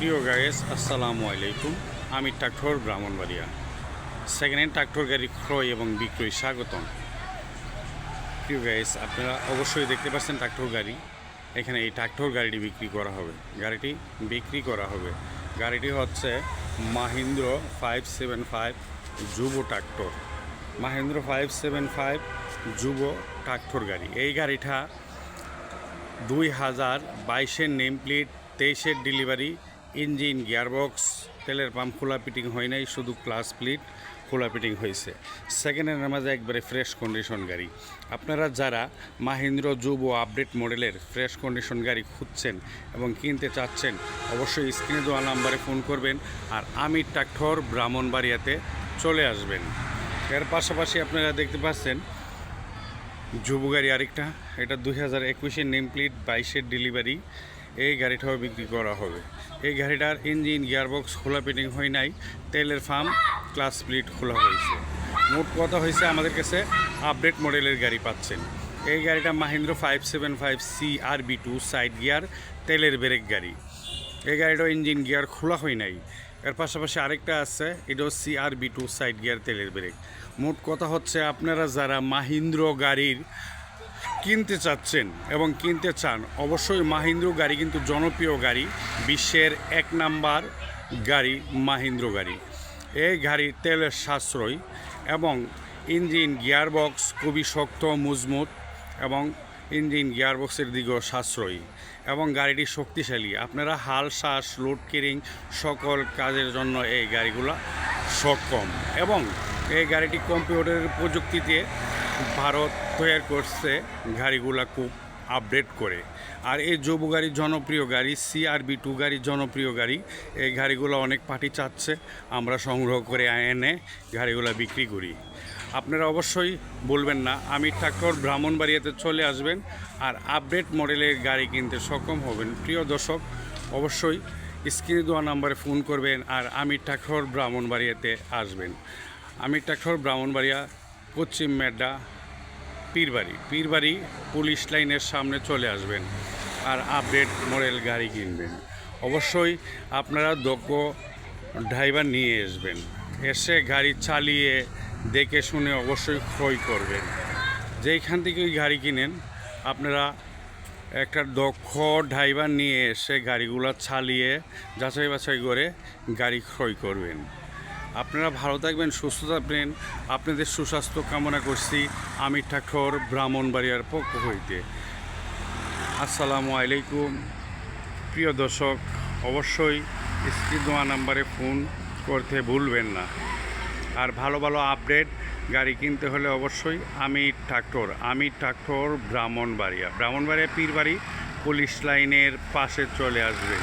প্রিয় গাইস, আসসালামু আলাইকুম। আমি tractor Brahmanbaria. Second hand tractor গাড়ি ক্রয় এবং বিক্রয় স্বাগতম। প্রিয় গাইস, আপনারা অবশ্যই দেখতে পাচ্ছেন ট্রাক্টর গাড়ি। এখানে এই ট্রাক্টর গাড়িটি বিক্রি করা হবে। গাড়িটি হচ্ছে মাহিন্দ্র 575 যুব ট্রাক্টর। মাহিন্দ্র 575 যুব ট্রাক্টর গাড়ি। এই গাড়িটা 2022-এর নেম প্লেট, 23-এর ডেলিভারি। ইঞ্জিন, গিয়ারবক্স, তেলের পাম্প খোলা ফিটিং হয় নাই, শুধু ক্লাস প্লেট খোলা ফিটিং হয়েছে। সেকেন্ড হ্যান্ডের মাঝে একবারে ফ্রেশ কন্ডিশন গাড়ি। আপনারা যারা মাহিন্দ্র যুব আপডেট মডেলের ফ্রেশ কন্ডিশন গাড়ি খুঁজছেন এবং কিনতে চাচ্ছেন, অবশ্যই স্ক্রিনে দেওয়া নাম্বারে ফোন করবেন আর আমি ট্রাক্টর ব্রাহ্মণবাড়িয়াতে চলে আসবেন। এর পাশাপাশি আপনারা দেখতে পাচ্ছেন যুব গাড়ি আরেকটা, এটা 2021-এর নেম প্লেট, 22-এর ডেলিভারি। এই গাড়িটাও বিক্রি করা হবে। এই গাড়িটার ইঞ্জিন, গিয়ারবক্স খোলা ফিটিং হয় নাই, তেলের পাম্প, ক্লাস প্লেট খোলা হয়েছে। মোট কথা হয়েছে, আমাদের কাছে আপডেট মডেলের গাড়ি পাচ্ছেন। এই গাড়িটা মাহিন্দ্র 575 CRB2 সাইড গিয়ার তেলের ব্রেক গাড়ি। এই গাড়িটাও ইঞ্জিন, গিয়ার খোলা হয় নাই। এর পাশাপাশি আরেকটা আছে, এটাও CRB2 সাইড গিয়ার তেলের ব্রেক। মোট কথা হচ্ছে, আপনারা যারা মাহিন্দ্র গাড়ির কিনতে চাচ্ছেন এবং কিনতে চান, অবশ্যই মাহিন্দ্র গাড়ি কিন্তু জনপ্রিয় গাড়ি, বিশ্বের 1 নাম্বার গাড়ি মাহিন্দ্র গাড়ি। এই গাড়ির তেলের সাশ্রয় এবং ইঞ্জিন, গিয়ারবক্স খুবই শক্ত মজবুত এবং ইঞ্জিন গিয়ারবক্সের দিকেও সাশ্রয়ী এবং গাড়িটি শক্তিশালী। আপনারা হাল, শ্বাস, লোড ক্যারিং সকল কাজের জন্য এই গাড়িগুলো সক্ষম এবং এই গাড়িটি কম্পিউটারের প্রযুক্তিতে ভারত তৈরি করছে গাড়িগুলা খুব আপডেট করে। আর এই যুব গাড়ি জনপ্রিয় গাড়ি, CRB2 গাড়ি জনপ্রিয় গাড়ি। এই গাড়িগুলো অনেক পার্টি চাচ্ছে, আমরা সংগ্রহ করে এনে গাড়িগুলো বিক্রি করি। আপনারা অবশ্যই বলবেন না, আমি ট্রাক্টর ব্রাহ্মণবাড়িয়াতে চলে আসবেন আর আপডেট মডেলের গাড়ি কিনতে সক্ষম হবেন। প্রিয় দর্শক, অবশ্যই স্ক্রিনে দেওয়া নাম্বারে ফোন করবেন আর আমি ট্রাক্টর ব্রাহ্মণবাড়িয়াতে আসবেন। আমি ট্রাক্টর ব্রাহ্মণবাড়িয়া, পশ্চিম মেড্ডা, পীরবাড়ি পুলিশ লাইনের সামনে চলে আসবেন আর আপডেট মডেল গাড়ি কিনবেন। অবশ্যই আপনারা দক্ষ ড্রাইভার নিয়ে আসবেন, এসে গাড়ি চালিয়ে দেখে শুনে অবশ্যই ক্রয় করবেন। যেইখান থেকে ওই গাড়ি কিনেন, আপনারা একটা দক্ষ ড্রাইভার নিয়ে এসে গাড়িগুলো চালিয়ে যাচাই বাছাই করে গাড়ি ক্রয় করবেন। আপনারা ভালো থাকবেন, সুস্থ থাকবেন, আপনাদের সুস্বাস্থ্য কামনা করছি আমি ট্রাক্টর ব্রাহ্মণবাড়িয়ার পক্ষ হইতে। আসসালামু আলাইকুম। প্রিয় দর্শক, অবশ্যই স্ক্রিন দেওয়া নাম্বারে ফোন করতে ভুলবেন না। আর ভালো ভালো আপডেট গাড়ি কিনতে হলে অবশ্যই আমি ট্রাক্টর ব্রাহ্মণবাড়িয়া পীরবাড়ি পুলিশ লাইনের পাশে চলে আসবেন।